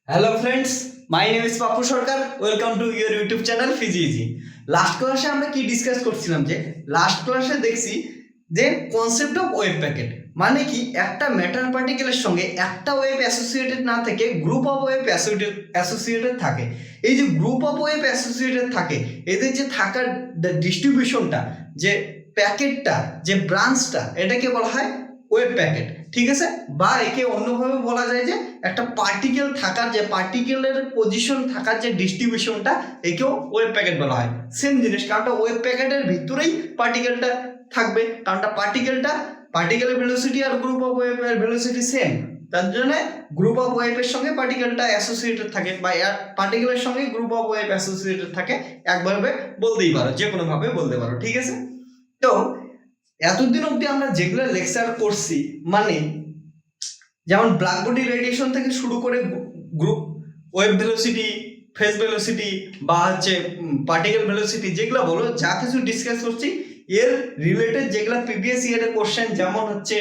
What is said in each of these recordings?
Hello friends, my name is Papu Sarkar. Welcome to your YouTube channel ফিজিইজি। Last ক্লাসে আমরা কি ডিসকাস করছিলাম, যে লাস্ট ক্লাসে দেখছি যে কনসেপ্ট অফ ওয়েভ প্যাকেট মানে কি, একটা ম্যাটার পার্টিকেলের সঙ্গে একটা ওয়েভ অ্যাসোসিয়েটেড না থেকে গ্রুপ অফ ওয়েভ অ্যাসোসিয়েটেড থাকে। এই যে গ্রুপ অফ ওয়েভ অ্যাসোসিয়েটেড থাকে, এদের যে থাকার ডিস্ট্রিবিউশনটা, যে প্যাকেটটা, যে ব্রাঞ্চটা, এটাকে বলা হয় ওয়েভ প্যাকেট। ঠিক আছে, বা একে অন্যভাবে বলা যায় যে একটা পার্টিকেল থাকার, যে পার্টিকেলের পজিশন থাকার যে ডিস্ট্রিবিউশনটা, একেও ওয়েভ প্যাকেট বলা হয়। সেম জিনিস, কারণটা ওয়েভ প্যাকেটের ভিতরেই পার্টিকেলটা থাকবে, কারণটা পার্টিকেলের ভেলোসিটি আর গ্রুপ অফ ওয়েভের ভেলোসিটি সেম। তার জন্য গ্রুপ অফ ওয়েভের সঙ্গে পার্টিকেলটা অ্যাসোসিয়েটেড থাকে, বা পার্টিকেলের সঙ্গে গ্রুপ অফ ওয়েভ অ্যাসোসিয়েটেড থাকে। একভাবে বলতেই পারো, যে কোনো ভাবে বলতে পারো। ঠিক আছে, তো এতদিন অবধি আমরা যেগুলো লেকচার করছি, মানে যেমন ব্ল্যাক বডি রেডিয়েশন থেকে শুরু করে group wave velocity, phase velocity, বা হচ্ছে পার্টিকেল ভেলোসিটি, যেগুলো বলো, যা কিছু ডিসকাস করছি এর রিলেটেড যেগুলো প্রিভিয়াস ইয়ারের কোশ্চেন, যেমন হচ্ছে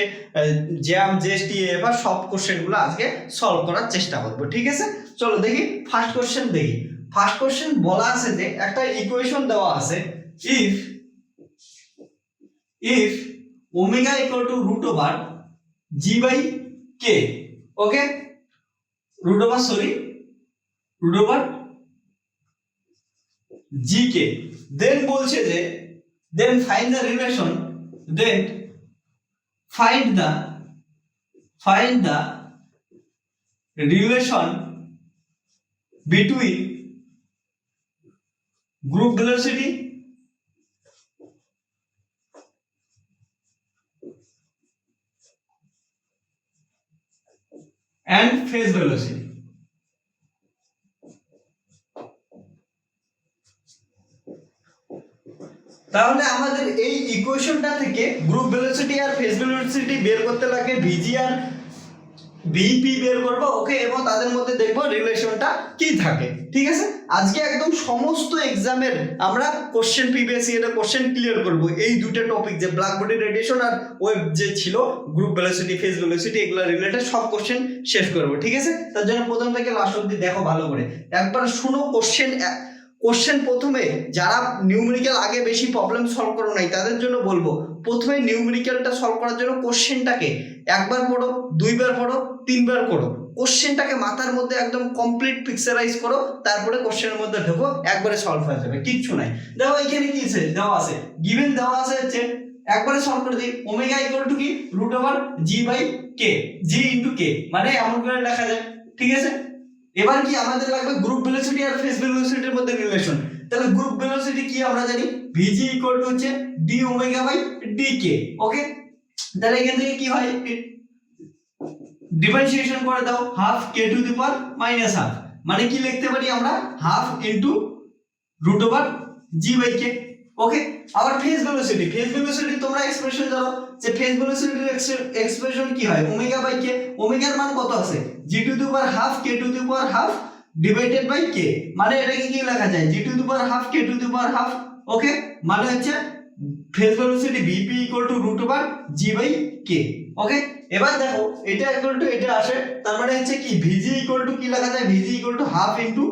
জ্যাম, জিএসটি, এবার সব কোশ্চেনগুলো আজকে সলভ করার চেষ্টা করবো। ঠিক আছে, চলো দেখি ফার্স্ট কোশ্চেন। দেখি ফার্স্ট কোশ্চেন বলা আছে যে একটা ইকুয়েশন দেওয়া আছে, if omega equal to root over g by k, okay, root over gk, then বলছে যে then find the relation between group velocity and phase velocity. তাহলে আমাদের এই ইকুয়েশনটা থেকে গ্রুপ ভেলোসিটি আর ফেজ ভেলোসিটি বের করতে লাগে, ভিজি আর ভিপি বের করবো, ওকে, এবং তাদের মধ্যে দেখবো রিলেশনটা কি থাকে। ঠিক আছে, আজকে একদম সমস্ত এক্সামের আমরা কোশ্চেন, প্রিভিয়াস ইয়ারের কোশ্চেন ক্লিয়ার করব এই দুটো টপিক, যে ব্ল্যাক বডি রেডিয়েশন আর ওয়েভ যে ছিল, গ্রুপ ভেলোসিটি, ফেজ ভেলোসিটি, এগুলো রিলেটেড সব কোশ্চেন শেষ করবো। ঠিক আছে, তার জন্য প্রথম থেকে লাস্ট অবধি দেখো ভালো করে, একবার শুনো কোশ্চেন প্রথমে। যারা নিউমেরিক্যাল আগে বেশি প্রবলেম সলভ করো নাই, তাদের জন্য বলবো, প্রথমে নিউমেরিক্যালটা সলভ করার জন্য কোশ্চেনটাকে একবার পড়ো, দুইবার পড়ো, তিনবার পড়ো, কোশ্চেনটাকে মাথার মধ্যে একদম কমপ্লিট পিকচারাইজ করো, তারপরে কোশ্চেনের মধ্যে ঢোকো, একবারে সলভ হয়ে যাবে, কিচ্ছু নাই। দেখো এখানে কি দেওয়া আছে, গিভেন দেওয়া আছে হচ্ছে, একবারে সলভ করে দিই, ওমেগা ইকুয়াল টু কি, root over g by k, g into k, মানে এমন করে লেখা যায়। ঠিক আছে, এবার কি আমাদের লাগবে গ্রুপ ভেলোসিটি আর ফেজ ভেলোসিটির মধ্যে রিলেশন। তাহলে গ্রুপ ভেলোসিটি কি আমরা জানি, ভিজি ইকুয়াল টু হচ্ছে d omega by d k, okay. তাহলে এখান থেকে কি হয়, ডিফারেন্সিয়েশন করে দাও, half k to the power minus half, মানে কি লিখতে পারি আমরা, half into root over g by k, okay. আবার ফেজ ভেলোসিটি তোমরা এক্সপ্রেশন জানো, যে ফেজ ভেলোসিটির এক্সপ্রেশন কি হয়, ওমেগা বাই কে, ওমেগার মান কত আছে, g to the power half k to the power half divided by k, মানে এটাকে কি লেখা যায়, g to the power half k to the power half, okay, মানে হচ্ছে phase velocity v p equal to root over g by k, okay. এবার দেখো এটা ইকুয়াল টু এটা আসে, তার মানে হচ্ছে কি, ভিজি ইকুয়াল টু কি লেখা যায়, v g equal to half into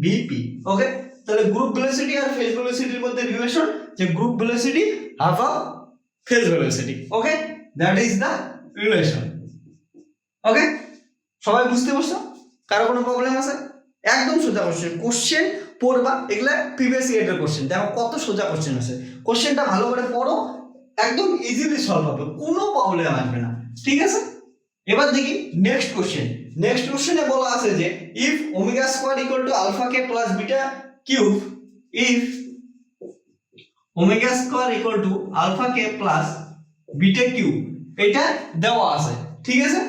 v p, okay. তাহলে গ্রুপ ভেলোসিটি আর ফেজ ভেলোসিটির মধ্যে রিলেশন, যে group velocity half of phase velocity, okay, that is the relation, okay. সবাই বুঝতে পারছো? কারো কোনো প্রবলেম আছে? একদম সোজা কোশ্চেন পড়বা, এগুলা প্রিভিয়াস ইয়ারের কোশ্চেন, দেখো কত সোজা কোশ্চেন আছে, কোশ্চেনটা ভালো করে পড়ো, একদম ইজিলি সলভ হবে, কোনো প্রবলেম আসবে না। ঠিক আছে, এবার দেখি নেক্সট কোশ্চেনে বলা আছে যে if omega square equal to alpha k plus beta cube, if omega square equal to alpha k plus beta cube, এটা দেওয়া আছে। ঠিক আছে,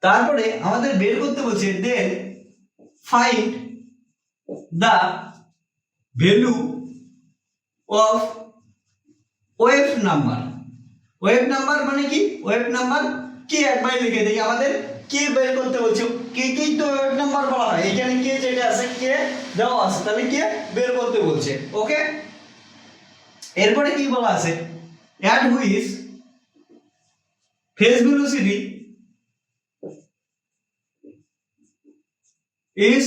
তারপরে আমাদের বের করতে বলছে, then find the value of wave number মানে কি, ওয়েভ নাম্বার কে, একবার লিখে দিই, আমাদের কে বের করতে বলছে, কে কেই তো ওয়েভ নাম্বার বলা হয়, এখানে কে যেটা আছে, কে দেওয়া আছে, তাহলে কে বের করতে বলছে, ওকে। এরপরে কি বলা আছে, at which phase velocity is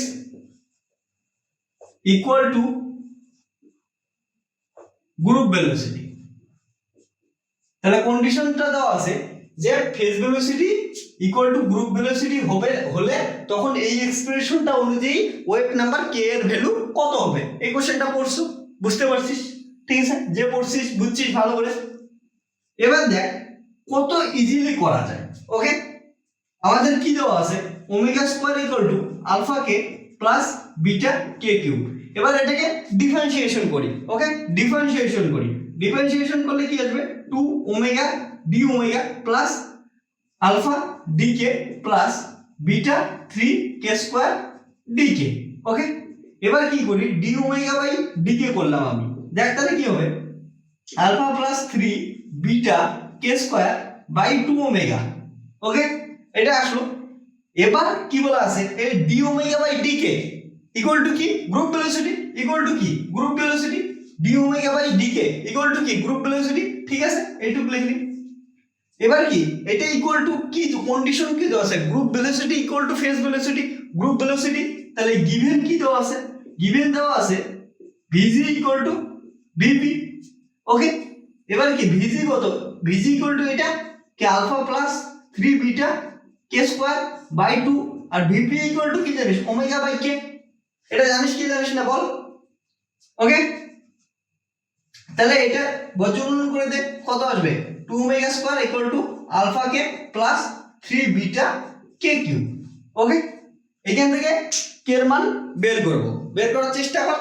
equal to group velocity। তাহলে কন্ডিশনটা দেওয়া আছে যে phase velocity equal two group velocity হলে তখন এই এক্সপ্রেশনটা অনুযায়ী ওয়েভ নাম্বার কে এর ভ্যালু কত হবে। এই কোশ্চেনটা পড়ছো, বুঝতে পারছিস? ঠিক আছে, যে পড়ছিস বুঝছিস ভালো করে। এবার দেখ কত ইজিলি করা যায়। ওকে, আমাদের কি দেওয়া আছে omega square equal to alpha k plus beta k cube. এবার এটাকে ডিফারেন্সিয়েশন করি। ওকে, ডিফারেন্সিয়েশন করলে কি আসবে 2 omega d omega plus alpha d k plus beta 3 k square d k. Okay, এবার কি করি d omega by d k করলাম আমি। দেখ তাহলে কি হবে alpha plus 3 beta k square by 2 omega. Okay, এটা আসলো। এবার কি বলা আছে এই d omega by d k equal to কি গ্রুপ ভেলোসিটি, ইকুয়াল টু কি group velocity. D omega by d k equal to কি গ্রুপ ভেলোসিটি। ঠিক আছে, এইটুকু লিখলি। এবার কি এটা ইকুয়াল টু কি কন্ডিশন কি দেওয়া আছে group velocity equal two phase velocity, group velocity. তাহলে গিভেন কি দেওয়া আছে, গিভেন দেওয়া আছে ভিজি ইকুয়াল টু ভিপি। ওকে, এবার কি ভিজি কত, ভিজি ইকুয়াল টু এটা কে alpha plus 3 beta k square by 2 আর ভিপি ইকুয়াল টু কি জানিস ওমেগা বাই কে। এটা জানিস কি জানিস না বল। ওকে, তাহলে এটা বজ্রগুণন করে দে কত আসবে 2 omega square equal to alpha k plus 3 beta k cube. Okay, এখান থেকে কে এর মান বের করব, বের করার চেষ্টা কর।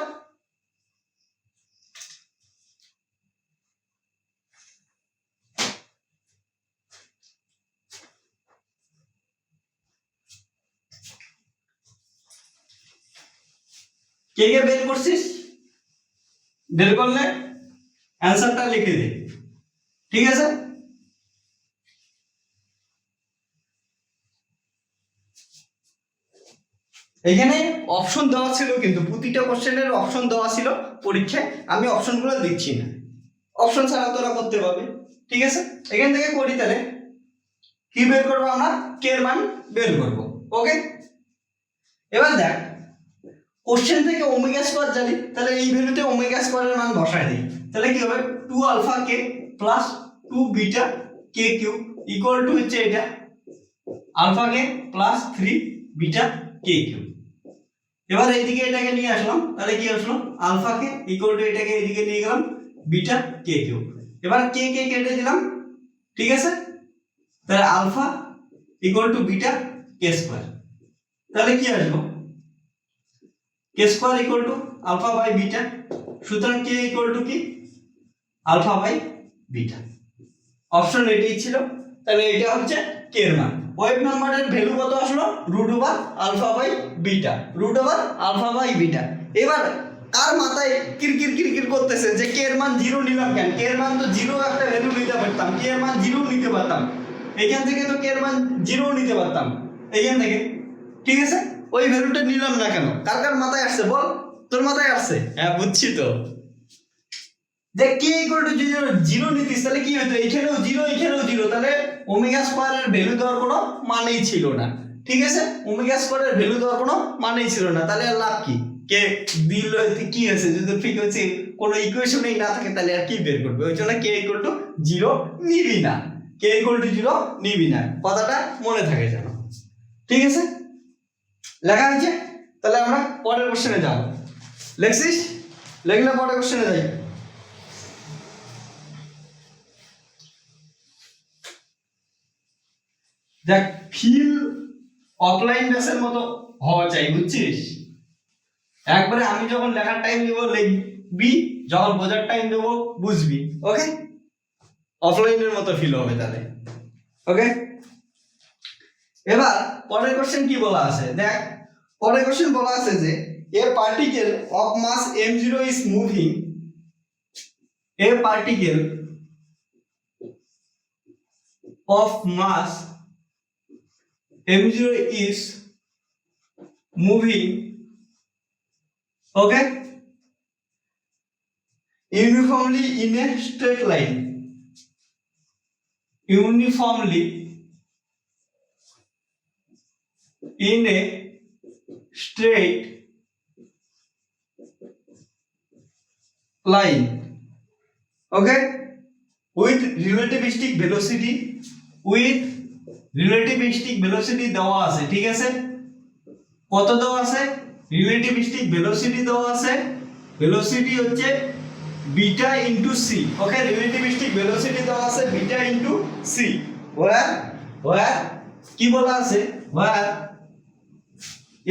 কে কে বের করছিস, বের করলে অ্যানসারটা লিখে দে। ঠিক আছে, এখানে অপশন দেওয়া ছিল কিন্তু প্রতিটা কোশ্চেনের অপশন দেওয়া ছিল পরীক্ষায়, আমি অপশনগুলো দিচ্ছি না, অপশন ছাড়া তোরা করতে পারবে। ঠিক আছে, এখান থেকে করি তাহলে কি বের করবো আমরা কে এর মান বের করব। ওকে, এবার দেখ কোশ্চেন থেকে ওমেগা স্কয়ার জানি, তাহলে এই ভ্যালুতে ওমেগা স্কয়ারের মান বসায় দিই। তাহলে কি হবে 2 alpha k plus 2 beta k cube equal to হচ্ছে এটা alpha k plus 3 beta k cube. এবার এইদিকে এটাকে নিয়ে আসলাম, তাহলে কি আসলো আলফা কে ইকুয়াল টু এটাকে এইদিকে নিয়ে গেলাম বিটা কে কিউব। এবার কে কে কেটে দিলাম। ঠিক আছে, তাহলে alpha equal to beta k square. তাহলে কি আসলো k square equal to alpha by beta. সুতরাং কে ইকুয়াল টু কি আলফা বাই বিটা। অপশন এটাই ছিল। তাহলে এটা হচ্ছে কে এর মান। ওয়েভ নাম্বারের ভ্যালু কত আসলো root over alpha by beta, root over alpha by beta. এবার কার মাথায় কিরকির কিরকির করতেছে যে কে এর মান 0 নিলাম কেন, কে এর মান তো 0 একটা ভ্যালু নিতে পারতাম, কে এর মান 0 নিতে পারতাম, এখান থেকে তো কে এর মান 0 নিতে পারতাম এখান থেকে। ঠিক আছে, ওই ভ্যালুটা নিলাম না কেন, কার কার মাথায় আসছে বল, তোর মাথায় আসছে? হ্যাঁ বুঝছি তো। যে কে ইকুয়াল টু 0 নিতিস তাহলে কি হতো এখানেও 0 এখানেও 0, তাহলে ওমেগা স্কয়ারের ভ্যালু দেওয়ার কোনো মানেই ছিল না। ঠিক আছে, ওমেগা স্কয়ারের ভ্যালু দেওয়ার কোনো মানেই ছিল না, তাহলে আর লাভ কি, কে দিল কি আছে যদি ফ্রিকোয়েন্সি কোনো ইকুয়েশনই না থাকে তাহলে আর কি বের করবে। ওই জন্য কে ইকুয়াল টু 0 নিবি না, কে ইকুয়াল টু 0 নিবি না, কথাটা মনে থাকে যেন। ঠিক আছে, লেখা হয়েছে। তাহলে আমরা পরের কোশ্চেনে যাব। লেখছিস? লেখলে পরের কোশ্চেনে যাই। দেখ ফিল অফলাইন ব্যাসের মতো হওয়া চাই, বুঝছিস? একবারে আমি যখন লেখার টাইম দেবো লিখবি, যখন বোঝার টাইম দেবো বুঝবি। ওকে, অফলাইনের মতো ফিল হবে তাহলে। ওকে, এবার পরের কোশ্চেন কি বলা আছে দেখ। পরের কোশ্চেন বলা আছে যে a particle of mass m0 is moving, a particle of mass m0 is moving, okay, uniformly in a straight line, uniformly in a straight line, okay, with relativistic velocity দেওয়া আছে, ঠিক আছে, কত দেওয়া আছে, রিলেটিভিস্টিক ভেলোসিটি দেওয়া আছে, velocity হচ্ছে বিটা ইনটু সি, ওকে, রিলেটিভিস্টিক ভেলোসিটি দেওয়া আছে বিটা ইনটু সি, ওয়ার কি বলা আছে, ওয়ার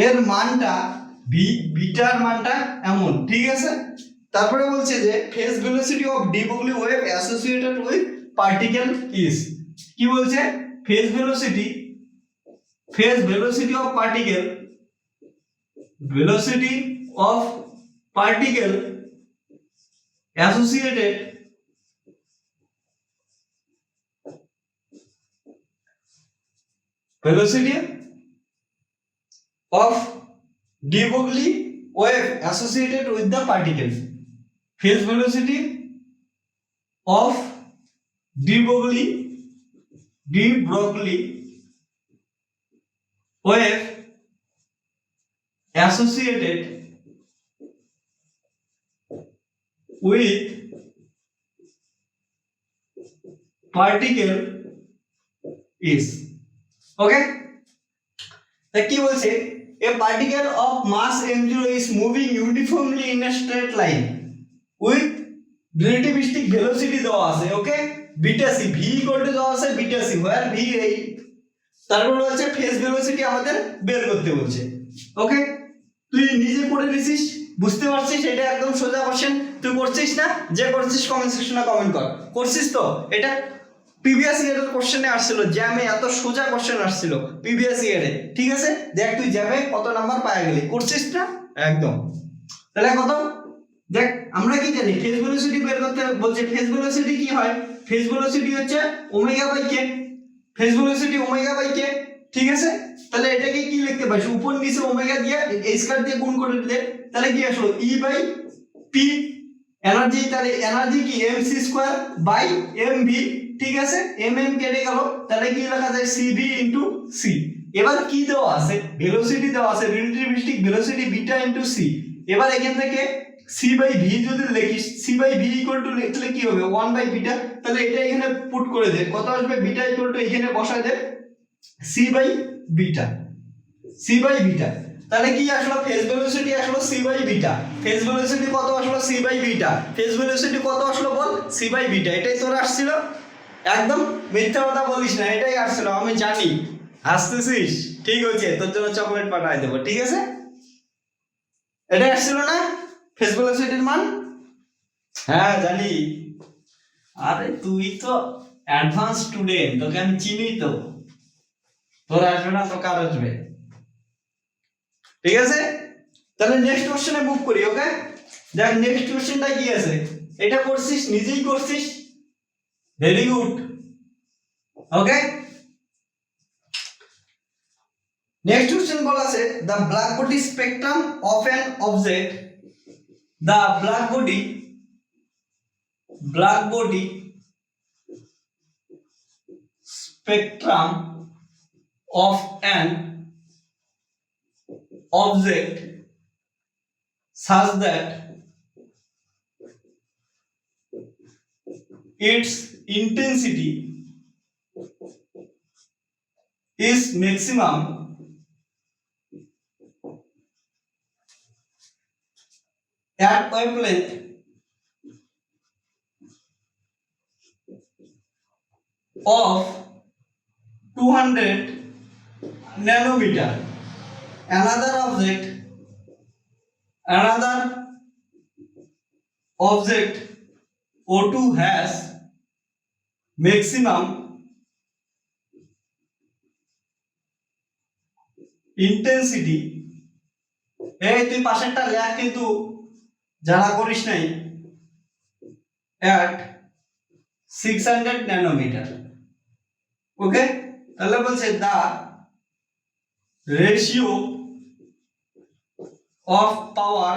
এর মানটা বিটার মানটা এমন, ঠিক আছে। তারপরে বলছে যে phase velocity of de Broglie wave associated with particle is, কি বলছে, phase velocity of particle, velocity of particle associated velocity of de Broglie wave associated with the particle, phase velocity of de Broglie wave associated with particle is, okay, তা কি বলছে, a particle of mass m0 is moving uniformly in a straight line with relativistic velocity দেওয়া আছে, okay, beta c, v equal to দেওয়া আছে beta C, where v এই, তারপর হচ্ছে ফেজ ভেলোসিটি আমাদের বের করতে বলছে, ওকে। তুই নিজে পড়ে নিছিস, বুঝতে পারছিস, এটা একদম সোজা কোশ্চেন, তুই করছিস না, যে করছিস কমেন্ট সেকশনে কমেন্ট কর, করছিস তো, এটা প্রিভিয়াস ইয়ারের কোশ্চেনে আসছিল, জ্যামে এত সোজা কোশ্চেন আসছিল প্রিভিয়াস ইয়ারে, ঠিক আছে, দেখ তুই জ্যামে কত নাম্বার পায় গেলি, করছিস না একদম, তাহলে কত, দেখ আমরা কি জানি, ফেজ ভেলোসিটি বের করতে বলছে, ফেজ ভেলোসিটি কি হয়, ফেজ ভেলোসিটি হচ্ছে omega by k, phase velocity omega by k, ঠিক আছে, তাহলে এটাকে কি লিখতে পারিস, উপর নিচে ওমেগা দিয়ে এই স্কয়ার দিয়ে গুণ করে দিলে তাহলে কি আসলো, ই বাই পি, এনার্জি, তাহলে এনার্জি কি এমসি স্কয়ার বাই এমভি, ঠিক আছে, এম কেটে গেল, তাহলে কি লেখা যায় সিভি ইনটু সি। এবার কি দেওয়া আছে, ভেলোসিটি দেওয়া আছে, relativistic velocity beta into c, এবার এখান থেকে সি বাই ভি যদি লিখিস, c by v equal to লিখলে কি হবে, 1 বাই বিটা, তাহলে এটা এখানে পুট করে দে, কত আসবে, বিটা ইকুয়াল টু এখানে বসায় দে সি বাই বিটা, তাহলে কি আসলো, ফেজ ভেলোসিটি আসলো c by beta, phase velocity কত আসলো, c by beta, phase velocity কত আসলো বল, সি বাই বিটা, এটাই তোর আসছিল, একদম মিথ্যা কথা বলিস না, এটাই আসছিল, আমি জানি আসতেছিস, ঠিক আছে, তোর জন্য চকলেট পাঠাই দেবো, ঠিক আছে, এটাই আসছিল না ফেজ ভেলোসিটির মান, হ্যাঁ জানি, আরে তুই তো অ্যাডভান্স স্টুডেন্ট, তোকে আমি চিনি তো, তোর আসবে না তো কার আসবে, ঠিক আছে, তাহলে নেক্সট কোশ্চেনে মুভ করি, ওকে, দেখ নেক্সট কোশ্চেনটা কি আছে, এটা করছিস, নিজেই করছিস, ভেরি গুড, ওকে। নেক্সট কোশ্চেন বলা আছে, the black body spectrum of an object, the black body spectrum of an object such that its intensity is maximum at wavelength of 200 nanometer. Another object O2 has maximum intensity, এই তুই পাশেরটা লেখ কিন্তু যারা করিস নাই, at 600 nanometer, ওকে, তাহলে বলছে the ratio of power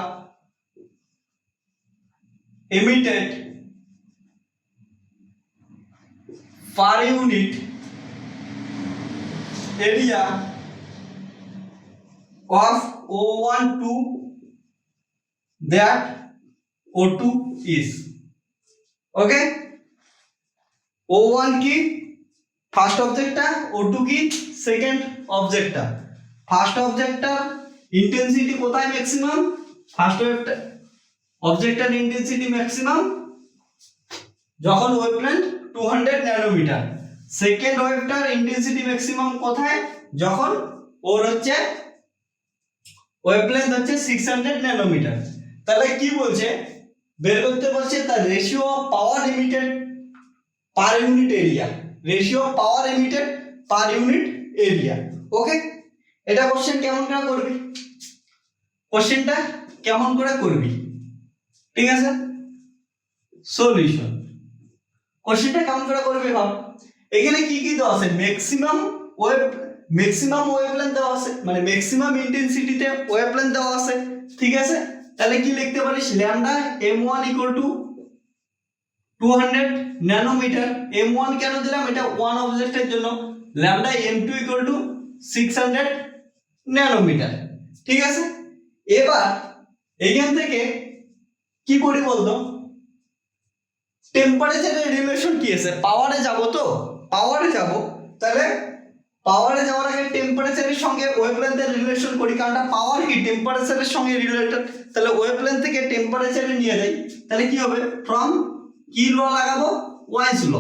emitted per unit area of O1 to that O2 is. Okay, O1 কি ফার্স্ট অবজেক্টটা, O2 কি সেকেন্ড অবজেক্টটা। ফার্স্ট অবজেক্টটার ইন্টেন্সিটি কোথায় ম্যাক্সিমাম, ফার্স্ট অবজেক্টটার ইন্টেন্সিটি ম্যাক্সিমাম যখন ওয়েভলেন্থ 200 ন্যানোমিটার। সেকেন্ড ওয়েভটার ইন্টেন্সিটি ম্যাক্সিমাম কোথায়, যখন ওর হচ্ছে ওয়েভলেন্থ হচ্ছে 600 ন্যানোমিটার। তাহলে কি বলছে, বের করতে বলছে তার ratio of power emitted per unit area, ratio of power emitted per unit area. Okay, এটা কোশ্চেন কেমন করে করবি, কোশ্চেনটা কেমন করে করবি, ঠিক আছে। সলিউশন, কোশ্চেনটা কেমন করে করবি ভাব। এখানে কি কি দেওয়া আছে, ম্যাক্সিমাম ওয়েভলেন্থ দেওয়া আছে, মানে ম্যাক্সিমাম ইন্টেন্সিটিতে ওয়েভলেন্থ দেওয়া আছে, ঠিক আছে। তাহলে কি লিখতে পারিস, lambda m1 equal to 200 nanometre. m1 কেন দিলাম, এটা ওয়ান অবজেক্টের জন্য। Lambda m2 equal to 600 nanometre, ঠিক আছে। এবার এখান থেকে কি করি বলতো, টেম্পারেচারের রিলেশন কি আছে, পাওয়ারে যাব, তো পাওয়ারে যাব, তাহলে পাওয়ারে যাওয়ার আগে টেম্পারেচারের সঙ্গে ওয়েভলেন্থের রিলেশন করি, কারণ পাওয়ার কি টেম্পারেচারের সঙ্গে রিলেটেড। তাহলে ওয়েভলেন্থ থেকে টেম্পারেচারে নিয়ে যাই, তাহলে কি হবে, ফ্রম কি ল লাগাবো, ওয়াইজ ল।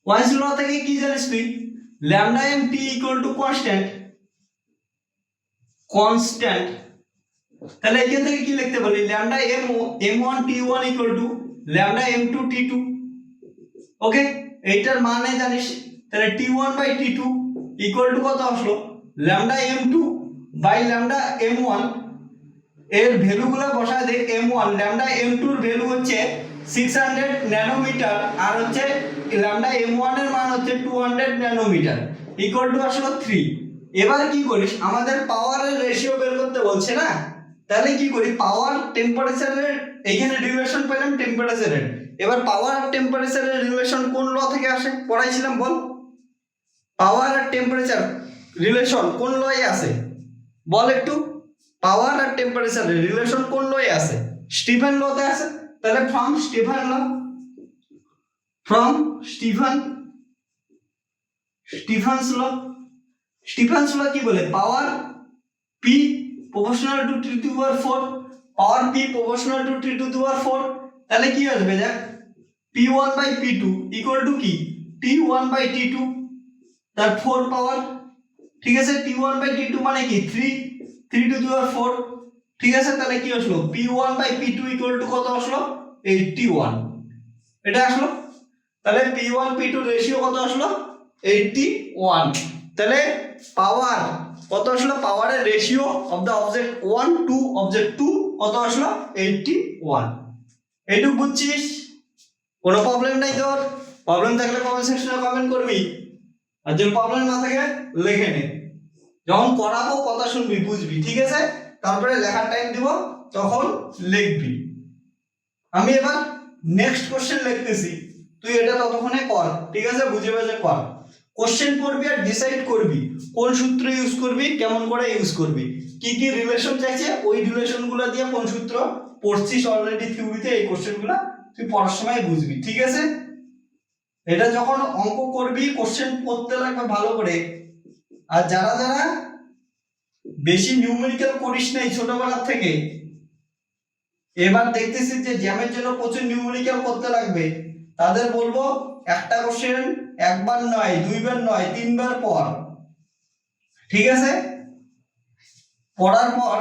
ওয়াইজ ল থেকে কি জানিস তুই, lambda m t equal to constant. তাহলে এখান থেকে কি লিখতে পারি, lambda m1 t1 equal to lambda m2 t2। Okay, এইটার মানে জানিস, তাহলে t1 by t2 equal to কত আসলো, lambda m2 by lambda m1। এর ভ্যালুগুলো বসায় দে, m1 ল্যামডা m2 এর ভ্যালু হচ্ছে 600 ন্যানোমিটার, আর হচ্ছে ল্যামডা m1 এর মান হচ্ছে 200 ন্যানোমিটার, ইকুয়াল টু আসলো 3। এবার কি করিস, আমাদের পাওয়ারের রেশিও বের করতে বলছে না, তাহলে কি করি, পাওয়ার টেম্পারেচারের এখানে রিলেশন পেলাম টেম্পারেচারের। এবার পাওয়ার আর টেম্পারেচারের রিলেশন কোন ল থেকে আসে, পড়াইছিলাম বল, পাওয়ার আর টেম্পারেচার রিলেশন কোন লয়ে আসে বল একটু, পাওয়ার আর টেম্পারেচারের রিলেশন কোন লয়ে আসে, স্টিফেন লতে আসে। তাহলে ফ্রম স্টিফেন্স ল কি বলে, পাওয়ার P proportional to T to the power 4, power P proportional to T to the power 4। তাহলে কি আসবে, দেখ P1 by P2 equal to কি, T1 বাই T2 তার 4 পাওয়ার, ঠিক আছে। T1 বাই T2 মানে কি 3 to the power 4, ঠিক আছে। তাহলে কি আসলো, P1 by P2 equal to কত আসলো, 81, এটা আসলো। তাহলে P1 P2 রেশিও কত আসলো, 81। তাহলে পাওয়ার কত আসলো, পাওয়ারের ratio of the object 1 to object 2 কত আসলো, 81। এইটুকু বুঝছিস, কোনো প্রবলেম নাই তোর? প্রবলেম থাকলে কমেন্ট সেকশনে কমেন্ট করবি, আর যদি প্রবলেম না থাকে লিখে নে। যখন পড়াবো কথা শুনবি, বুঝবি, ঠিক আছে। তারপরে লেখার টাইম দিব, তখন লিখবি। আমি এবার নেক্সট কোশ্চেন লিখতেছি, তুই এটা ততক্ষণে কর, ঠিক আছে, বুঝে বুঝে কর। কোশ্চেন পড়বি আর ডিসাইড করবি কোন সূত্র ইউজ করবি, কেমন করে ইউজ করবি, কি কি রিলেশন চাইছে ওই রিলেশনগুলো দিয়ে কোন সূত্র পড়ছিস অলরেডি থিওরিতে, এই কোশ্চেনগুলো তুই পড়ার সময় বুঝবি, ঠিক আছে। এটা যখন অঙ্ক করবি কোশ্চেন পড়তে লাগবে ভালো করে। আর যারা যারা বেশি নিউমেরিক্যাল করিস নাই ছোটবেলা থেকে, এবার দেখতেছি যে জ্যামের জন্য প্রচুর নিউমেরিক্যাল করতে লাগবে, তাদের বলবো একটা কোশ্চেন একবার নয়, দুইবার নয়, তিনবার পর, ঠিক আছে। পড়ার পর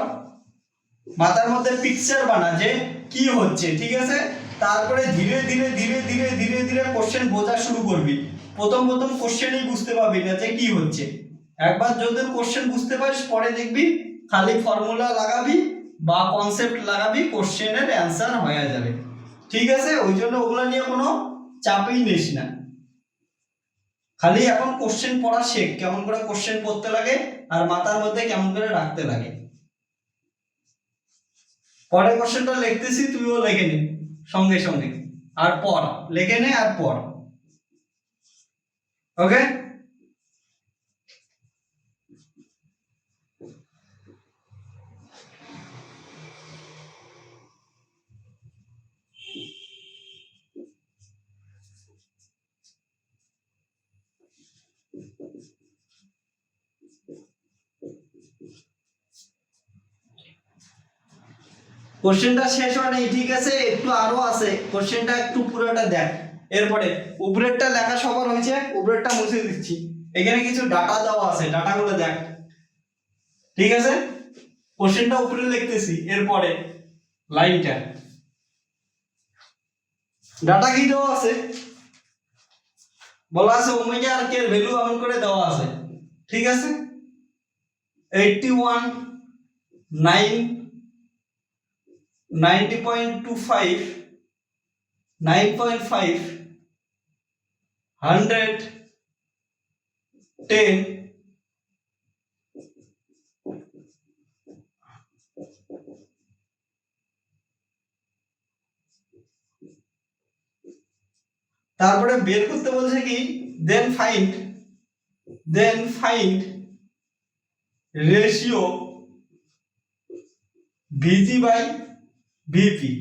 মাথার মধ্যে পিকচার বানা যে কি হচ্ছে, ঠিক আছে। তারপরে ধীরে ধীরে ধীরে ধীরে ধীরে ধীরে কোশ্চেন বোঝা শুরু করবি। প্রথম কোশ্চেনই বুঝতে পারবি না যে কি হচ্ছে। একবার যদি কোশ্চেন বুঝতে পারিস, পরে দেখবি খালি ফর্মুলা লাগাবি বা কনসেপ্ট লাগাবি, কোশ্চেনের অ্যান্সার হয়ে যাবে, ঠিক আছে। ওই জন্য ওগুলো নিয়ে কোনো চাপই নিস না, খালি এখন কোশ্চেন পড়া শেখ, কেমন করে কোশ্চেন পড়তে লাগে আর মাথার মধ্যে কেমন করে রাখতে লাগে। পরের কোশ্চেনটা লিখতেছি, তুইও লিখে নে সঙ্গে সঙ্গে, আর পড়, লিখে নে আর পড়, ওকে। কোশ্চেনটা শেষ হয় নাই, ঠিক আছে, একটু আরো আছে, কোশ্চেনটা একটু পুরোটা দেখ। এরপরে উপরেরটা লেখা সবার হয়েছে, উপরেরটা মুছে দিচ্ছি। এখানে কিছু ডাটা দেওয়া আছে, ডাটাগুলো দেখ, ঠিক আছে। কোশ্চেনটা উপরে লিখতেছি, এরপরে লাইনটা ডাটা কি দেওয়া আছে, বলা আছে ওমেগা আর কে এর ভ্যালু এমন করে দেওয়া আছে, ঠিক আছে। 81 9 90.25 9.5 100 10 তারপরে বের করতে বলছে কি, দেন ফাইন্ড রেশিও ভিজি বাই ভিপি,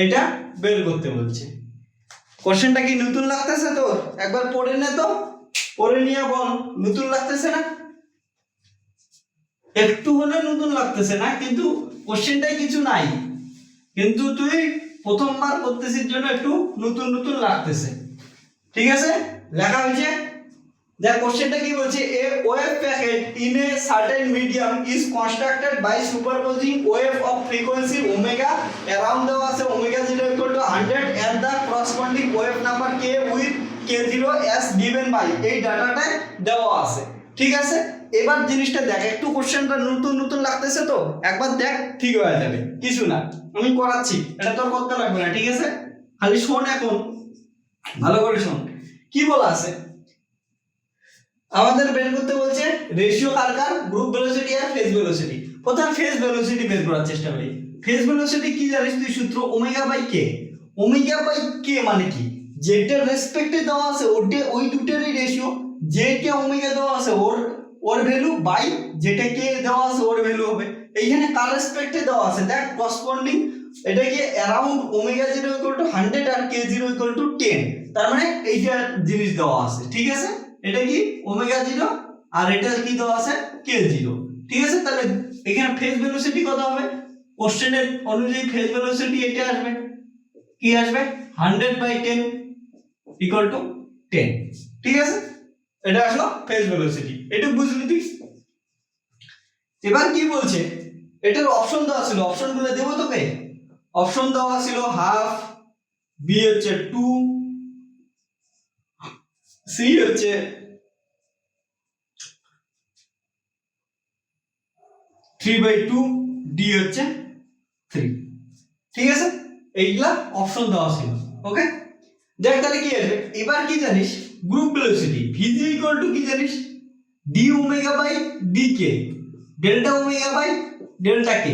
এটা বের করতে বলছে। কোশ্চেনটা কি নতুন লাগতেছে তো? একবার পড়ে নে তো, পড়ে নিয়ে বল, নতুন লাগতেছে না? একটু হলে নতুন লাগতেছে না, কিন্তু কোশ্চেনটাই কিছু নাই, কিন্তু তুই প্রথমবার করতেছিস জন্য একটু নতুন নতুন লাগতেছে, ঠিক আছে। লেখা হয়েছে, দেখ কোশ্চেনটা কি বলছে, a wave packet in a certain medium is constructed by superposing wave of frequency omega around দেওয়া আছে omega 0 equal to 100 and the corresponding wave number k with k0 as given by, এই ডাটাটা দেওয়া আছে, ঠিক আছে। এবার জিনিসটা দেখ, একটু কোশ্চেনটা নতুন নতুন লাগতেছে তো, একবার দেখ, ঠিক হয়ে যাবে, কিছু না, আমি করাচ্ছি, এটা তোর করতে লাগবে না, ঠিক আছে। খালি শোন, এখন ভালো করে শোন কি বলা আছে। আমাদের বের করতে বলছে রেশিও কার, গ্রুপ ভেলোসিটি আর ফেজ ভেলোসিটি। প্রথমে ফেজ ভেলোসিটি বের করার চেষ্টা করি। ফেজ ভেলোসিটি কি জানিস তুই? সূত্র omega by k. Omega by k মানে কি, যেটার রেসপেক্টে দেওয়া আছে ওই দুটোরই রেশিও, যেটা ওমেগা দেওয়া আছে ওর ভ্যালু বাই যেটা কে দেওয়া আছে ওর ভ্যালু হবে। এইখানে কার রেসপেক্টে দেওয়া আছে দেখ, করসপন্ডিং, এটা কি অ্যারাউন্ড ওমেগা 0 ইকুয়াল টু 100 আর k0 ইকুয়াল টু 10, তার মানে এইটা জিনিস দেওয়া আছে, ঠিক আছে। এটা কি ওমেগা 0 আর এটা কি দেওয়া আছে k0, ঠিক আছে। তাহলে এখানে ফেজ ভেলোসিটি কত হবে? কোশ্চেনের অনুযায়ী ফেজ ভেলোসিটি এটা আসবে, কি আসবে 100/10 ইকুয়াল টু 10, ঠিক আছে। এটা আসলো ফেজ ভেলোসিটি, এটা বুঝলি তুই। এবার কি বলছে, এটার অপশন দেওয়া ছিল, অপশনগুলো দেবো তোকে। অপশন দেওয়া ছিল হাফ, বি হচ্ছে 2, সি হচ্ছে 3/2, ডি হচ্ছে 3, ঠিক আছে। এইগুলা অপশন দেওয়া ছিল, ওকে। দেখ তাহলে কি আসবে, এবার কি জানিস, group velocity v g equal to কি জানিস, d omega by d k, delta omega by delta k.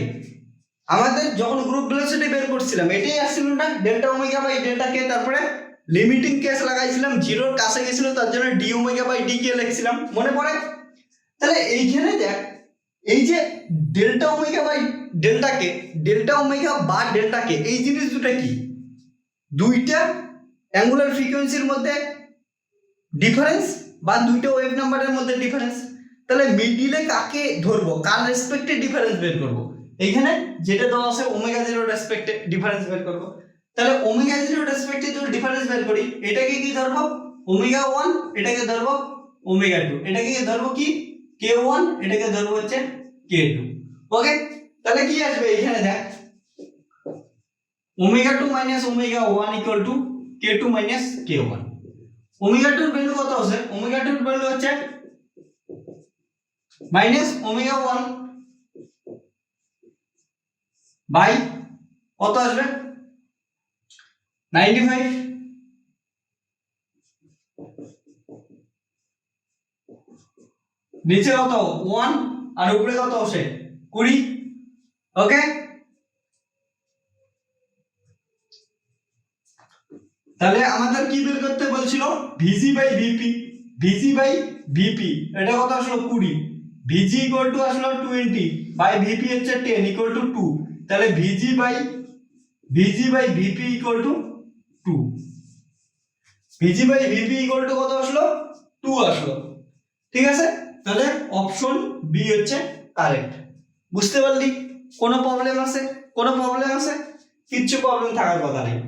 আমাদের যখন গ্রুপ ভেলোসিটি বের করছিলাম এটাই আসছিল না, delta omega by delta k, তারপরে লিমিটিং কেস লাগাইছিলাম, জিরোর কাছে গেছিল, তার জন্য d omega by d k লিখছিলাম, মনে পড়ে? তাহলে এইখানে দেখ, এই যে delta omega by delta k, delta omega বা ডেল্টা কে, এই জিনিস দুটো কি, দুইটা অ্যাঙ্গুলার ফ্রিকোয়েন্সির মধ্যে ডিফারেন্স বা দুইটা ওয়েভ নাম্বারের মধ্যে ডিফারেন্স। তাহলে মিডিলে কাকে ধরবো, কার রেসপেক্টে ডিফারেন্স বের করব? এইখানে যেটা দেওয়া আছে ওমেগা 0 রেসপেক্টে ডিফারেন্স বের করব। তাহলে ওমেগা 0 রেসপেক্টে যদি ডিফারেন্স বের করি, এটাকে কি ধরবো ওমেগা 1, এটাকে ধরবো ওমেগা 2, এটাকে ধরবো কি k1, এটাকে ধরবো হচ্ছে k2, ওকে। তাহলে কি আসবে এখানে দেখ, omega 2 minus omega 1 equal to k2 minus k1। Omega 2 এর ভ্যালু কত আছে? ওমেগা 2 এর ভ্যালু হচ্ছে মাইনাস ওমেগা 1 বাই কত আসবে 95, নিচে কত 1 আর উপরে কত আসে 20, ওকে। তাহলে আমাদের কি বের করতে বলছিল, ভিজি বাই ভিপি, ভিজি বাই ভিপি এটা কত আসলো 20, ভিজি ইকুয়াল টু আসলো 20 বাই ভিপি হচ্ছে 10 ইকুয়াল টু 2, তাহলে ভিজি বাই ভিপি ইকুয়াল টু 2, ভিজি বাই ভিপি ইকুয়াল টু কত আসলো 2 আসলো, ঠিক আছে। তাহলে অপশন বি হচ্ছে কারেক্ট। বুঝতে পারলি? কোনো প্রবলেম আছে? কোনো প্রবলেম আছে? কিচ্ছু প্রবলেম থাকার কথা নেই।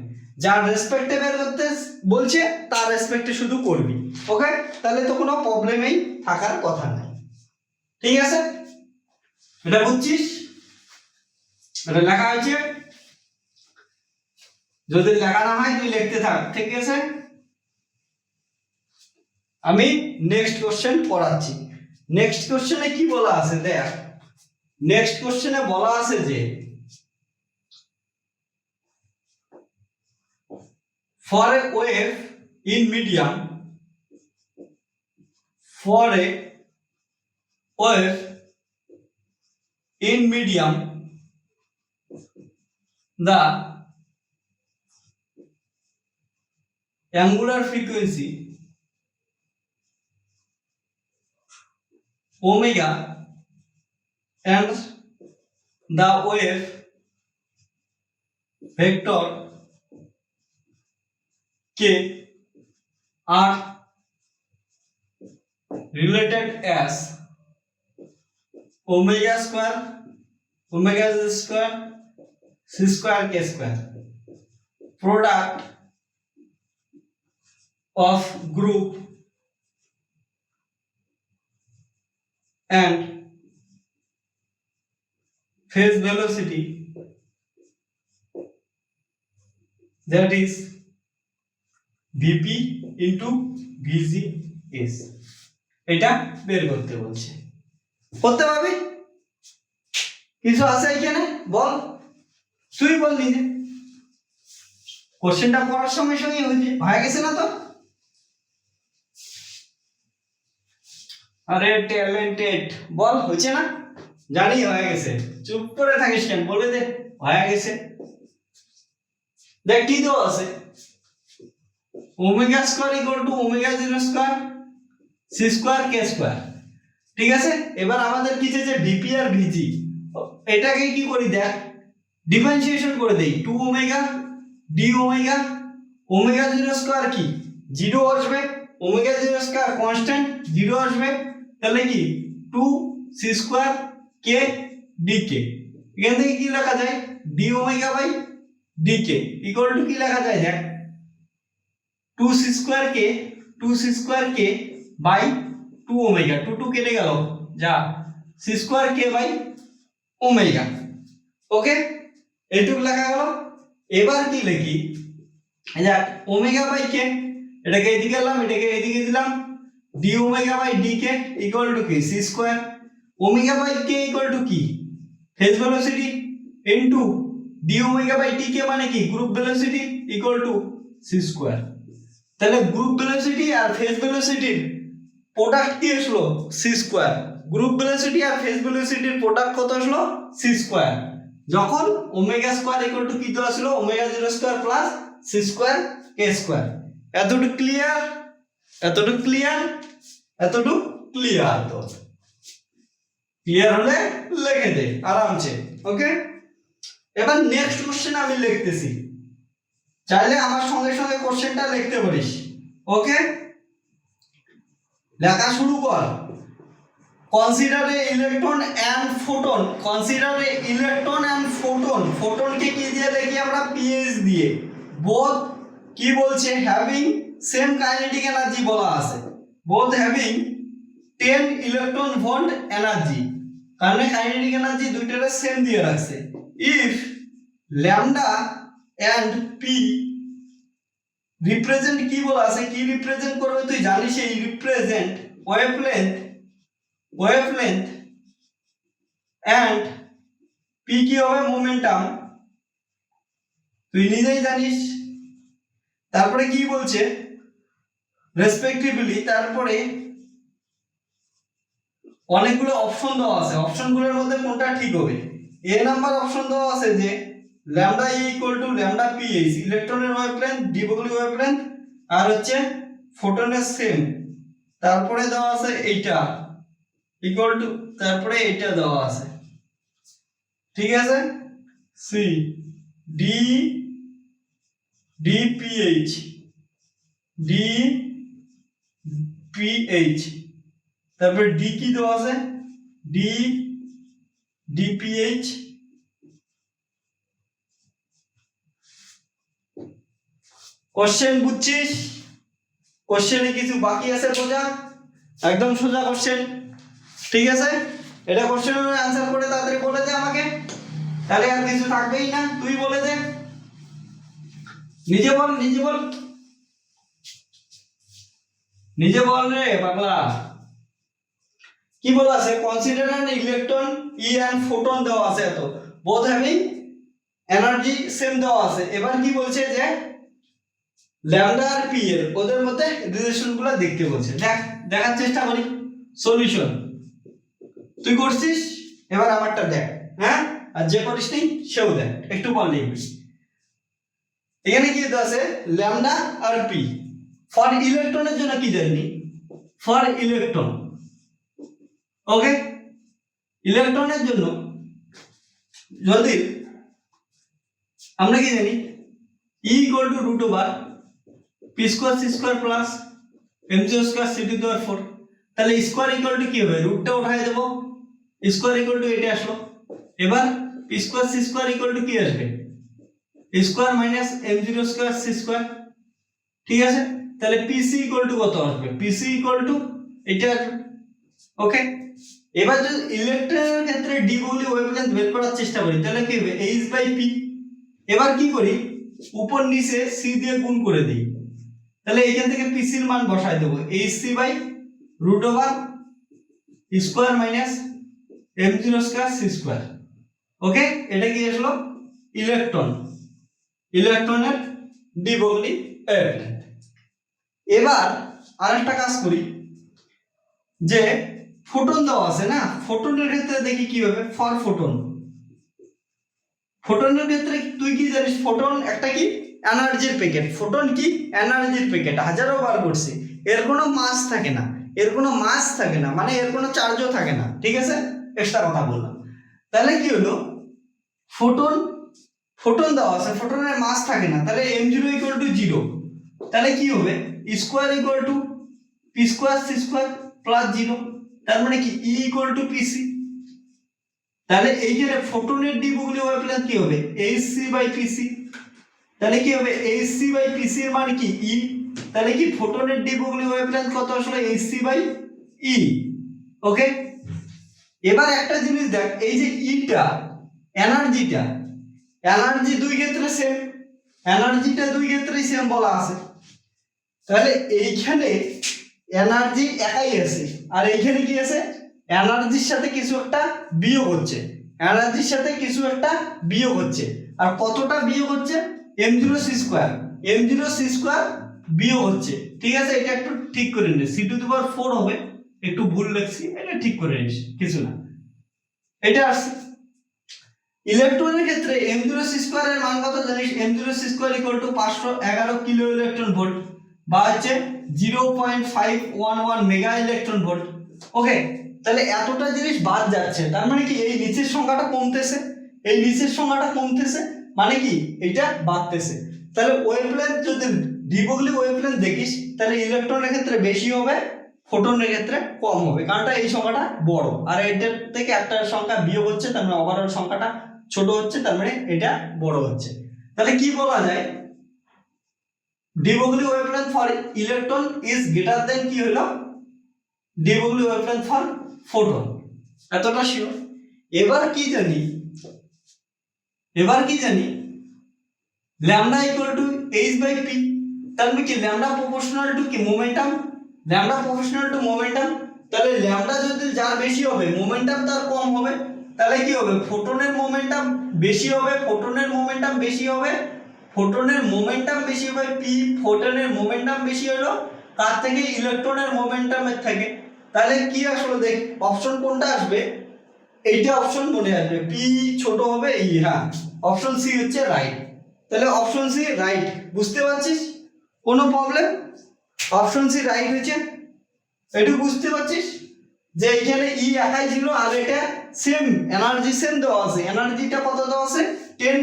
যার রেসপেক্টে বের করতে বলছে তার রেসপেক্টে শুধু করবি, ওকে? তাহলে তো কোনো প্রবলেমই থাকার কথা নাই, ঠিক আছে? এটা বুঝছিস? এটা লেখা হয়েছে, যদি লেখা না হয় তুই লিখতে থাক, ঠিক আছে? আমি নেক্সট কোশ্চেন পড়াচ্ছি। নেক্সট কোশ্চেনে কি বলা আছে দেখ। নেক্সট কোশ্চেনে বলা আছে যে for a wave in medium, for a wave in medium, the angular frequency omega and the wave vector k are related as omega square, omega square, c square, k square, product of group and phase velocity, that is vp into vg is, এটা বের করতে বলছে। করতে পারবি? কিছু আছে এখানে? বল, তুই বল নিজে। কোশ্চেনটা পড়ার সঙ্গে সঙ্গে হয়ে গেছে না তো? আরে ট্যালেন্টেড, বল হচ্ছে না? জানি হয়ে গেছে, চুপ করে থাকিস কেন, বলে দে হয়ে গেছে। দেখ কি দেওয়া আছে, omega square equal to omega 0 square c square k square, ঠিক আছে? এবার আমাদের কি চাইছে ভিপি আর ভিজি, এটাকে কি করি দেখ, ডিফারেন্সিয়েশন করে দেই। 2 omega d omega, omega 0 square কি 0 আসবে, ওমেগা 0 স্কয়ার কনস্ট্যান্ট 0 আসবে, তাহলে কি 2 c square k d k, এখান থেকে কি লেখা যায় d omega by d k equal to কি লেখা যায় দেখ, 2 c square k by 2 omega, 2 কেটে গেল যা, c square k by omega, okay? এইটুকু লেখা গেল। এবার কি লিখি, যা ওমেগা বাই কে, এটাকে এদিকে এলাম, এটাকে এদিকে দিলাম, d omega by d k equal to কি c square, omega by k equal to কি phase velocity into d omega by d k মানে কি group velocity equal to c square. তাহলে গ্রুপ ভেলোসিটি আর ফেজ ভেলোসিটির product কি আসলো c square, group velocity আর ফেজ ভেলোসিটির প্রোডাক্ট কত আসলো সি স্কয়ার, যখন ওমেগা স্কয়ার ইকুয়াল টু কি তো আসলো omega 0 square plus C square k square. এতটুকু ক্লিয়ার? এতটুকু ক্লিয়ার? এতটুকু ক্লিয়ার? তো ক্লিয়ার হলে লিখে দে আরামসে, ওকে? এবার নেক্সট কোশ্চেন আমি লিখতেছি, চাইলে আমার সঙ্গে সঙ্গে কোশ্চেনটা লিখতে পারিস, ওকে? লেখা শুরু কর। Consider a electron and photon, consider a electron and photon, ফোটনকে কি দিয়ে লিখি আমরা পিএইচ দিয়ে, বোথ কি বলছে হ্যাভিং সেম কাইনেটিক এনার্জি বলা আছে, both having 10 electron volt energy, কারণ কাইনেটিক এনার্জি দুইটারে সেম দিয়ে রাখছে। If lambda and p represent কি বলা আছে, কি রিপ্রেজেন্ট করবে তুই জানিস, এই রিপ্রেজেন্ট ওয়েভলেন্থ এন্ড পি কি হবে মোমেন্টাম, তুই নিজেই জানিস। তারপরে কি বলছে রেসপেক্টিভলি, তারপরে অনেকগুলো অপশন দেওয়া আছে, অপশনগুলোর মধ্যে কোনটা ঠিক হবে। এ নাম্বার অপশন দেওয়া আছে যে lambda E equal to lambda pH, ইলেকট্রনের ওয়েভলেন্থ ডি বগলি ওয়েভলেন্থ আর হচ্ছে ফোটনের সেম, তারপরে দেওয়া আছে এইটা ইকুয়াল টু, তারপরে এইটা দেওয়া আছে, ঠিক আছে? সি ডি ডিপিএইচ ডিপিএইচ, তারপরে ডি কি দেওয়া আছে ডি ডিপিএইচ কোশ্চেন বুঝছিস? কোশ্চেনে কিছু বাকি আছে বোঝা? একদম সোজা কোশ্চেন, ঠিক আছে? এটা কোশ্চেনের অ্যান্সার করে তাড়াতাড়ি বলে দে আমাকে, তাহলে আর কিছু থাকবেই না। তুই বলে দে, নিজে বল, নিজে বল, নিজে বল রে পাগলা। কি বলা আছে? Consider an electron E and photon দেওয়া আছে, এত বোথ হ্যাভিং এনার্জি সেম দেওয়া আছে। এবার কি বলছে যে ল্যামডা আর পি এর ওদের মধ্যে রিলেশনগুলো দেখতে বলছে। দেখার চেষ্টা করি সলিউশন। তুই করছিস, এবার আমারটা দেখ, হ্যাঁ? আর যে করিসনি সেও দেখ, একটু বল লিখবি। এখানে কি আছে? ল্যামডা আর পি ফর ইলেকট্রনের জন্য কি জানি? ফর ইলেকট্রন, ওকে? ইলেকট্রনের জন্য যদি আমরা কি জানি E equal to root over p square c square plus mg square c to the power 4, তাহলে স্কয়ার ইকুয়াল টু কি হবে? রুটটা উঠাই দেব, স্কয়ার ইকুয়াল টু এটা আসলো। এবার p square c square equal to কি আসবে? Square minus m0 square c square, ঠিক আছে? তাহলে pc ইকুয়াল টু কত আসবে? pc ইকুয়াল টু এটা আসবে, ওকে? এবার যদি ইলেকট্রনের ক্ষেত্রে d বলি ওয়েভলেন্থ বের করার চেষ্টা করি, তাহলে কি হবে? h/p। এবার কি করি? উপর নিচে c দিয়ে গুণ করে দিই, তাহলে এইখান থেকে pc এর মান বসাই দেব, hc/√² square minus m0 square c square, okay? এটা কি আসলো? ইলেকট্রন, ইলেকট্রনের d বলি ওয়েভলেন্থ। এবার আরেকটা কাজ করি, যে ফোটন দেওয়া আছে না, ফোটনের ক্ষেত্রে দেখি কি হবে। ফর ফোটন, ফোটনের ক্ষেত্রে তুই কি জানিস? ফোটন একটা কি এনার্জির প্যাকেট। ফোটন কি এনার্জির প্যাকেট, হাজারো বার করছি। এর কোনো মাস থাকে না, এর কোনো মাস থাকে না, মানে এর কোনো চার্জও থাকে না, ঠিক আছে? এক্সট্রা কথা বললাম। তাহলে কি হলো? ফোটন, ফোটন দেওয়া আছে, ফোটনের মাস থাকে না, তাহলে m0 ইকুয়াল টু 0। তাহলে কি হবে? Square equal two p square c square plus 0। তার মানে কি E ইকুয়াল টু pc। তাহলে এইখানে ফোটনের d বলি ওয়েভলেন্থ কি হবে? hc/pc। তাহলে কি হবে? hc/pc এর মান কি? E। তাহলে কি ফোটনের d বলি ওয়েভলেন্থ কত আসলে? hc/e, ওকে? এবার একটা জিনিস দেখ, এই যে ইটা এনার্জিটা, এনার্জি দুই ক্ষেত্রে সেম, এনার্জিটা দুই ক্ষেত্রেই সেম বলা আছে। তাহলে এইখানে এনার্জি একাই আছে, আর এইখানে কি আছে? এনার্জির সাথে কিছু একটা বিয়োগ হচ্ছে, এনার্জির সাথে কিছু একটা বিয়োগ হচ্ছে। আর কতটা বিয়োগ হচ্ছে? m0 c square, m0 c square বিয়োগ হচ্ছে, ঠিক আছে? এটা একটু ঠিক করে নিস, c টু দি পাওয়ার 4 হবে, একটু ভুল লিখছি, এটা ঠিক করে নিস, কিছু না। এটা আসছে ইলেকট্রনের ক্ষেত্রে m0 c স্কয়ার এর মান কত জানিস? m0 c square equal two 511 kilo electron volt, বা হচ্ছে 0.511 মেগা ইলেকট্রন ভোল্ট, ওকে? তাহলে এতটা জিনিস বাদ যাচ্ছে, তার মানে কি এই নিচের সংখ্যাটা কমতেছে, এই নিচের সংখ্যাটা কমতেছে, মানে কি এটা বাড়তেছে। তাহলে ওয়েভলেন্থ যদি ডি বগলি ওয়েভলেন্থ দেখিস, তাহলে ইলেকট্রনের ক্ষেত্রে বেশি হবে, ফোটনের ক্ষেত্রে কম হবে, কারণ এই সংখ্যাটা বড়, আর এটার থেকে একটা সংখ্যা বিয়োগ হচ্ছে, তার মানে ওভারঅল সংখ্যাটা ছোট হচ্ছে, তার মানে এটা বড় হচ্ছে। তাহলে কি বলা যায়? de Broglie wavelength for electron is greater than কি হলো? de Broglie wavelength for photon, এতটা শিওর। এবার কি জানি? এবার কি জানি? lambda equal to h/p, তার মানে কি lambda proportional to কি momentum, lambda proportional to momentum. তাহলে lambda যদি যার বেশি হবে, মোমেন্টাম তার কম হবে, তাহলে কি হবে? ফোটনের মোমেন্টাম বেশি হবে, ফোটনের মোমেন্টাম বেশি হবে, ফোটনের মোমেন্টাম বেশি হবে, p ফোটনের মোমেন্টাম বেশি হলো তার থেকে ইলেকট্রনের মোমেন্টামের থেকে। তাহলে কি আসলে দেখ অপশন কোনটা আসবে? এইটা অপশন মনে আসবে, p ছোট হবে e, হ্যাঁ অপশন সি হচ্ছে রাইট। তাহলে অপশন সি রাইট, বুঝতে পারছিস? কোনো প্রবলেম? অপশন সি রাইট হচ্ছে, একটু বুঝতে পারছিস যে এখানে ই একাই ছিল, আর এটা সেম এনার্জি সেম দেওয়া আছে, এনার্জিটা কত দেওয়া আছে? 10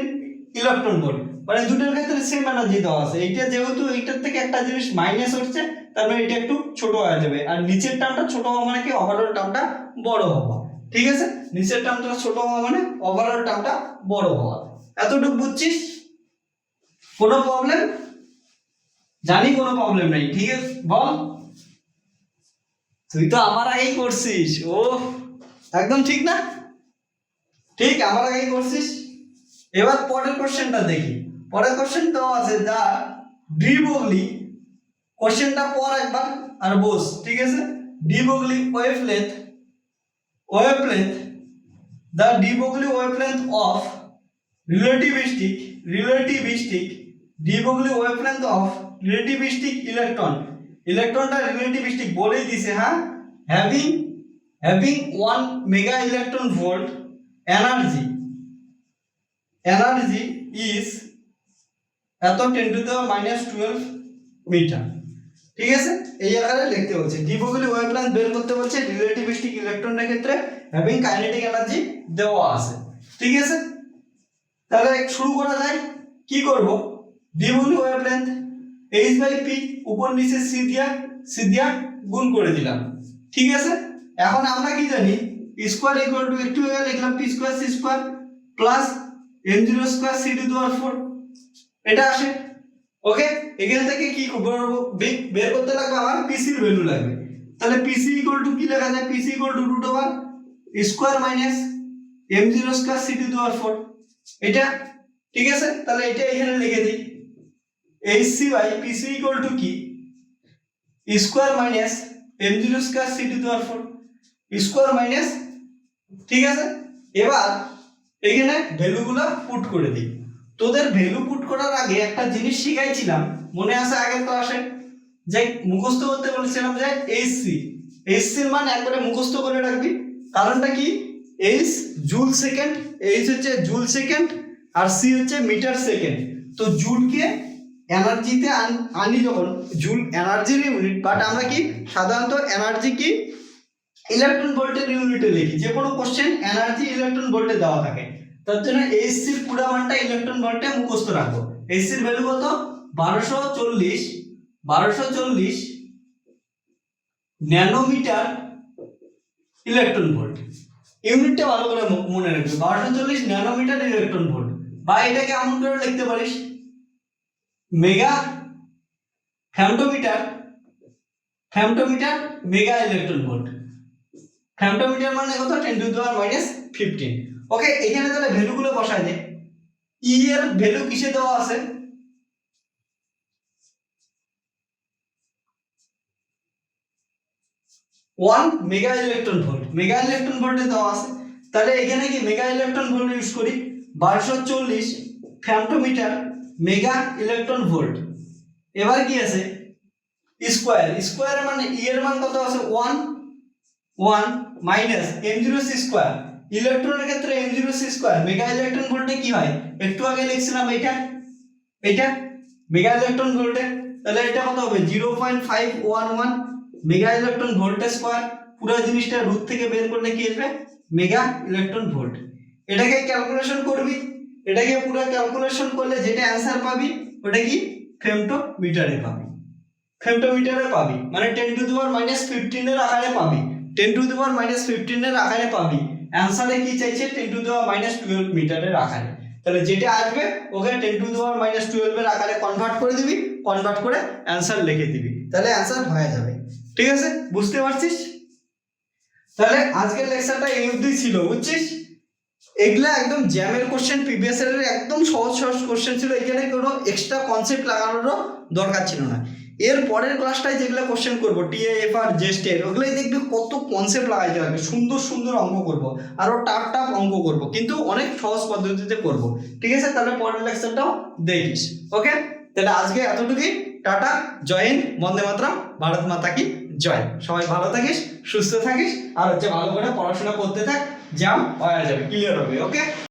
ইলেকট্রন ভোল্ট, মানে দুটোর ক্ষেত্রে সেম এনার্জি দেওয়া আছে। এইটা যেহেতু এইটার থেকে একটা জিনিস মাইনাস হচ্ছে, তার মানে এটা একটু ছোট হয়ে যাবে, আর নিচের টার্মটা ছোট হওয়া মানে কি ওভারঅল টার্মটা বড় হওয়া, ঠিক আছে? নিচের টার্মটা ছোট হওয়া মানে ওভারঅল টার্মটা বড় হওয়া। এতটুকু বুঝছিস? কোনো প্রবলেম? জানি কোনো প্রবলেম নাই, ঠিক আছে বল। তুই তো আমার আগেই করছিস, ও একদম ঠিক না? ঠিক আমার আগেই করছিস। এবার পরের কোশ্চেনটা দেখি। পরের কোশ্চেন তো আছে দা ডি বগলি, কোশ্চেনটা পর একবার আর বস, ঠিক আছে। De Broglie wavelength the de Broglie wavelength of relativistic de Broglie wavelength of relativistic ইলেকট্রনটা relativistic বলেই দিছে, হ্যাঁ, having 1 mega electron volt energy is এত 10 to the minus 12 মিটার, ঠিক আছে। এই আকারে লিখতে বলছে। ডি ব্রগলি ওয়েভলেন্থ বের করতে বলছে রিলেটিভিস্টিক ইলেকট্রনের ক্ষেত্রে হ্যাভিং কাইনেটিক এনার্জি দেওয়া আছে, ঠিক আছে। তাহলে শুরু করা যায়। কি করব, ডি ব্রগলি ওয়েভলেন্থ h/p উপর নিচে c দিয়া গুণ করে দিলাম, ঠিক আছে। এখন আমরা কি জানি, স্কয়ার ইকুয়াল টু একটু আগে লিখলাম p square c square plus m0 square c to the power 4, এটা আসে। ওকে, এখান থেকে কি বের করতে লাগবে, আমার পিসি এর ভ্যালু লাগবে। তাহলে পিসি ইকুয়াল টু কি লেখা যায়, p c equal to root over square minus m0 square c to the power 4, এটা ঠিক আছে। তাহলে এটা এখানে লিখে দিই, hc by p c equal to কি square minus m0 square c to the power 4 square minus, ঠিক আছে। এবার এখানে ভ্যালুগুলো পুট করে দিই। তোদের ভ্যালু পুট করার আগে একটা জিনিস শিখাইছিলাম, মনে আছে আগের ক্লাসে, যে মুখস্থ করতে বলেছিলাম যে এইচসি এর মান একবারে মুখস্থ করে রাখবি। কারণটা কি, এইচ জুল সেকেন্ড, এইচ হচ্ছে জুল সেকেন্ড আর সি হচ্ছে মিটার সেকেন্ড। তো জুলকে এনার্জিতে আনি যখন, জুল এনার্জির ইউনিট, বাট আমরা কি সাধারণত এনার্জি কি ইলেকট্রন ভোল্টের ইউনিটে লিখি। যে কোনো কোশ্চেন এনার্জি ইলেকট্রন ভোল্টে দেওয়া থাকে, তার জন্য এইচসির পুরো মানটা ইলেকট্রন ভোল্টে মুখস্থ রাখবো। এইচসির ভ্যালু কত, 1240 ন্যানোমিটার ইলেকট্রন ভোল্ট। ইউনিটটা ভালো করে মনে রাখবে, 1240 ন্যানোমিটার ইলেকট্রন ভোল্ট। বা এটাকে এমন করে লিখতে পারিস, mega femtometre mega electron volt. Femtometre মানে কত, 10 টু দি পাওয়ার মাইনাস 15। ওকে, এখানে তাহলে ভ্যালুগুলো বসাই দে। ই এর ভ্যালু কিসে দেওয়া আছে, 1 মেগা ইলেকট্রন ভোল্টে দেওয়া আছে। তাহলে এখানে কি মেগা ইলেকট্রন ভোল্ট ইউজ করি, 1240 ফেমটোমিটার মেগা ইলেকট্রন ভোল্ট। এবার কি আছে স্কয়ার মানে ই এর মান কত আছে, 1 মাইনাস m0 c স্কয়ার। ইলেকট্রনের ক্ষেত্রে m0 c square mega electron ভোল্টে কি হয়, একটু আগে লিখছিলাম এটা মেগা ইলেকট্রন ভোল্টে। তাহলে এটা কত হবে, 0.511 মেগা ইলেকট্রন ভোল্ট স্কয়ার। পুরো জিনিসটা রুট থেকে বের করলে কি আসবে, মেগা ইলেকট্রন ভোল্ট। এটাকে ক্যালকুলেশন করবি, এটাকে পুরো ক্যালকুলেশন করলে যেটা অ্যানসার পাবি ওটা কি ফেমটোমিটারে পাবি, মানে 10 টু দি পাওয়ার মাইনাস 15 এর আকারে পাবি, 10 টু দি পাওয়ার মাইনাস 15 এর আকারে পাবি। অ্যানসারে কি চাইছে, 10 টু দি পাওয়ার মাইনাস 12 মিটারের আকারে। তাহলে যেটা আসবে ওকে 10 টু দি পাওয়ার মাইনাস 12 এর আকারে কনভার্ট করে দিবি, কনভার্ট করে অ্যানসার লিখে দিবি, তাহলে অ্যানসার হয়ে যাবে। ঠিক আছে, বুঝতে পারছিস? তাহলে আজকের লেকচারটা এই অবধি ছিল, বুঝছিস? এগুলা একদম জ্যামের কোশ্চেন, প্রিভিয়াস ইয়ারের একদম সহজ কোশ্চেন ছিল। এখানে কোনো এক্সট্রা কনসেপ্ট লাগানোরও দরকার ছিল না। এর পরের ক্লাসটায় যেগুলো কোশ্চেন করবো টিএএফআর জেস্টের, ওগুলোই দেখবি কত কনসেপ্ট লাগাইতে হবে, সুন্দর অঙ্ক করব, আরো টাফ অঙ্ক করব, কিন্তু অনেক সহজ পদ্ধতিতে করব। ঠিক আছে, তাহলে পরের লেকচারটাও দেখিস। ওকে, তাহলে আজকে এতটুকুই। টাটা, জয় হিন্দ, বন্দে মাতরম, ভারত মাতা কি জয়। সবাই ভালো থাকিস, সুস্থ থাকিস, আর ভালো করে পড়াশোনা করতে থাক, জ্যাম হয়ে যাবে, ক্লিয়ার হবে। ওকে।